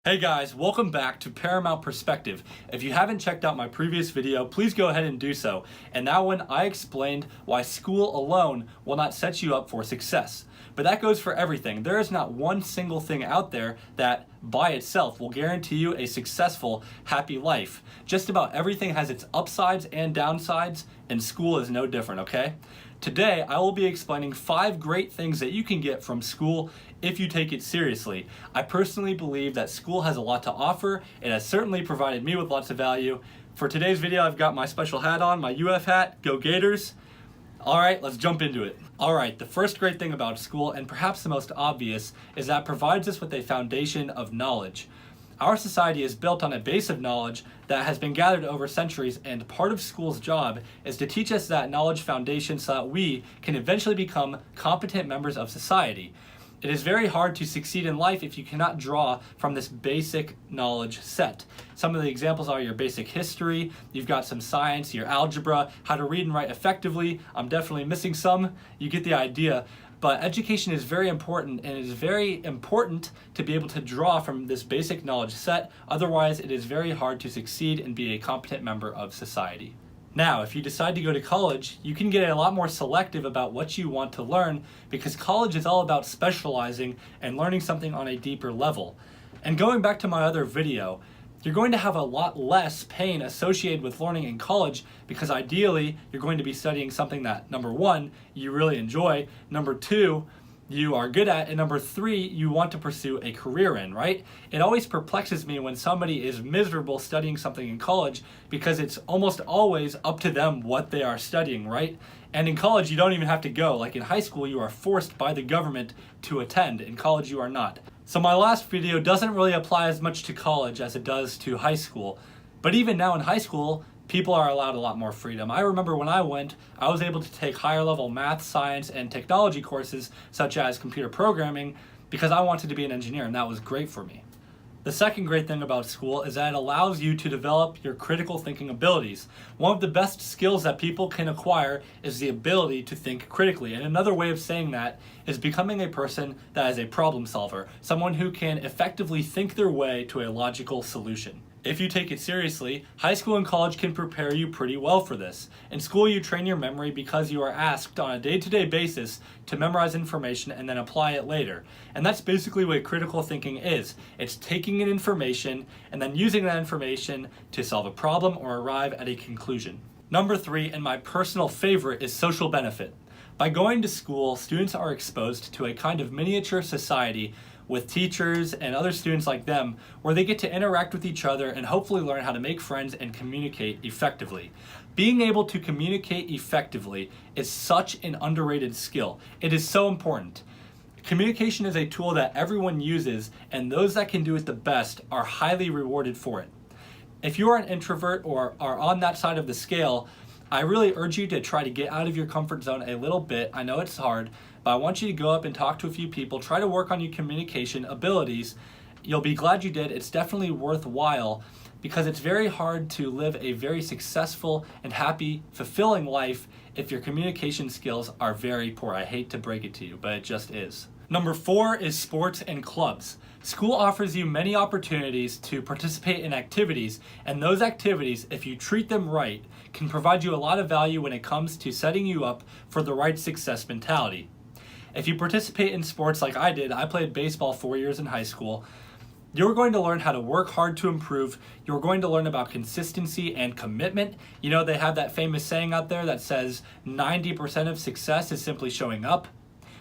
Hey guys, welcome back to Paramount Perspective. If you haven't checked out my previous video, please go ahead and do so. In that one, I explained why school alone will not set you up for success. But that goes for everything. There is not one single thing out there that by itself will guarantee you a successful, happy life. Just about everything has its upsides and downsides, and school is no different, okay? Today, I will be explaining 5 great things that you can get from school if you take it seriously. I personally believe that school has a lot to offer. It has certainly provided me with lots of value. For today's video, I've got my special hat on, my UF hat. Go Gators! All right, let's jump into it. All right, the first great thing about school, and perhaps the most obvious, is that it provides us with a foundation of knowledge. Our society is built on a base of knowledge that has been gathered over centuries, and part of school's job is to teach us that knowledge foundation so that we can eventually become competent members of society. It is very hard to succeed in life if you cannot draw from this basic knowledge set. Some of the examples are your basic history, you've got some science, your algebra, how to read and write effectively. I'm definitely missing some. You get the idea. But education is very important, and it is very important to be able to draw from this basic knowledge set. Otherwise, it is very hard to succeed and be a competent member of society. Now, if you decide to go to college, you can get a lot more selective about what you want to learn, because college is all about specializing and learning something on a deeper level. And going back to my other video, you're going to have a lot less pain associated with learning in college, because ideally you're going to be studying something that, number 1, you really enjoy, number 2, you are good at, and number 3, you want to pursue a career in, right? It always perplexes me when somebody is miserable studying something in college, because it's almost always up to them what they are studying, right? And in college, you don't even have to go. Like in high school, you are forced by the government to attend. In college, you are not. So my last video doesn't really apply as much to college as it does to high school. But even now in high school, people are allowed a lot more freedom. I remember when I went, I was able to take higher level math, science, and technology courses such as computer programming because I wanted to be an engineer, and that was great for me. The second great thing about school is that it allows you to develop your critical thinking abilities. One of the best skills that people can acquire is the ability to think critically. And another way of saying that is becoming a person that is a problem solver, someone who can effectively think their way to a logical solution. If you take it seriously, high school and college can prepare you pretty well for this. In school, you train your memory because you are asked on a day-to-day basis to memorize information and then apply it later. And that's basically what critical thinking is. It's taking in information and then using that information to solve a problem or arrive at a conclusion. Number 3, and my personal favorite, is social benefit. By going to school, students are exposed to a kind of miniature society with teachers and other students like them, where they get to interact with each other and hopefully learn how to make friends and communicate effectively. Being able to communicate effectively is such an underrated skill. It is so important. Communication is a tool that everyone uses, and those that can do it the best are highly rewarded for it. If you are an introvert or are on that side of the scale, I really urge you to try to get out of your comfort zone a little bit. I know it's hard, but I want you to go up and talk to a few people, try to work on your communication abilities. You'll be glad you did. It's definitely worthwhile, because it's very hard to live a very successful and happy, fulfilling life if your communication skills are very poor. I hate to break it to you, but it just is. Number 4 is sports and clubs. School offers you many opportunities to participate in activities, and those activities, if you treat them right, can provide you a lot of value when it comes to setting you up for the right success mentality. If you participate in sports like I did, I played baseball 4 years in high school, you're going to learn how to work hard to improve. You're going to learn about consistency and commitment. You know, they have that famous saying out there that says 90% of success is simply showing up.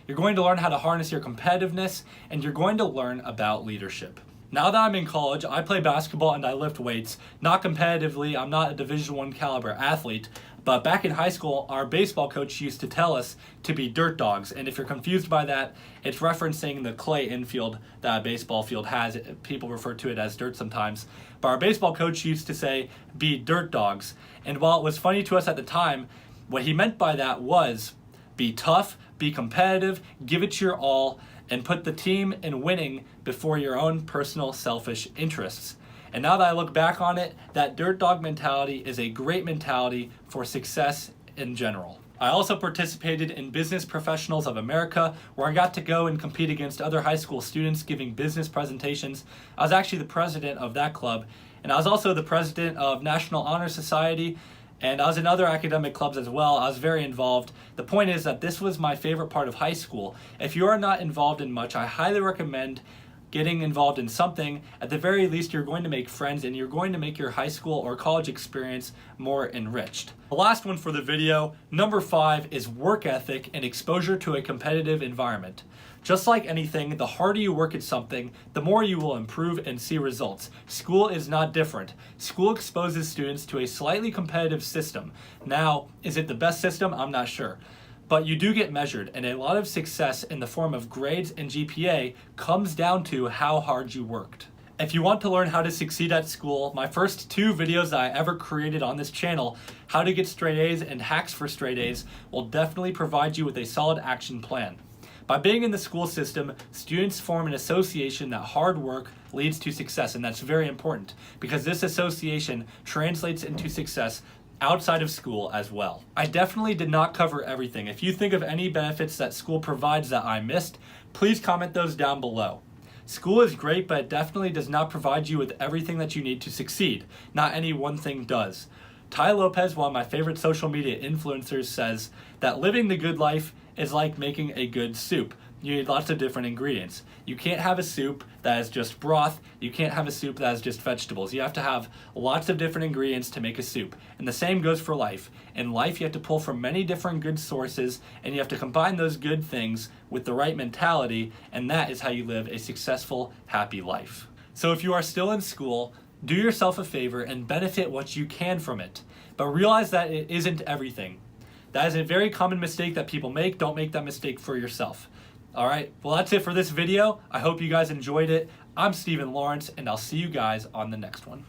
You're going to learn how to harness your competitiveness, and you're going to learn about leadership. Now that I'm in college, I play basketball and I lift weights. Not competitively, I'm not a Division I caliber athlete, but back in high school, our baseball coach used to tell us to be dirt dogs. And if you're confused by that, it's referencing the clay infield that a baseball field has. People refer to it as dirt sometimes. But our baseball coach used to say, be dirt dogs. And while it was funny to us at the time, what he meant by that was be tough, be competitive, give it your all, and put the team in winning before your own personal selfish interests. And now that I look back on it, that dirt dog mentality is a great mentality for success in general. I also participated in Business Professionals of America, where I got to go and compete against other high school students giving business presentations. I was actually the president of that club, and I was also the president of National Honor Society, and I was in other academic clubs as well. I was very involved. The point is that this was my favorite part of high school. If you are not involved in much, I highly recommend getting involved in something. At the very least, you're going to make friends and you're going to make your high school or college experience more enriched. The last one for the video, number 5, is work ethic and exposure to a competitive environment. Just like anything, the harder you work at something, the more you will improve and see results. School is not different. School exposes students to a slightly competitive system. Now, is it the best system? I'm not sure. But you do get measured, and a lot of success in the form of grades and GPA comes down to how hard you worked. If you want to learn how to succeed at school, my first 2 videos that I ever created on this channel, how to get straight A's and hacks for straight A's, will definitely provide you with a solid action plan. By being in the school system, students form an association that hard work leads to success, and that's very important because this association translates into success outside of school as well. I definitely did not cover everything. If you think of any benefits that school provides that I missed, please comment those down below. School is great, but it definitely does not provide you with everything that you need to succeed. Not any one thing does. Tai Lopez, one of my favorite social media influencers, says that living the good life is like making a good soup. You need lots of different ingredients. You can't have a soup that is just broth. You can't have a soup that is just vegetables. You have to have lots of different ingredients to make a soup. And the same goes for life. In life, you have to pull from many different good sources, and you have to combine those good things with the right mentality, and that is how you live a successful, happy life. So if you are still in school, do yourself a favor and benefit what you can from it. But realize that it isn't everything. That is a very common mistake that people make. Don't make that mistake for yourself. All right, well, that's it for this video. I hope you guys enjoyed it. I'm Stephen Lawrence, and I'll see you guys on the next one.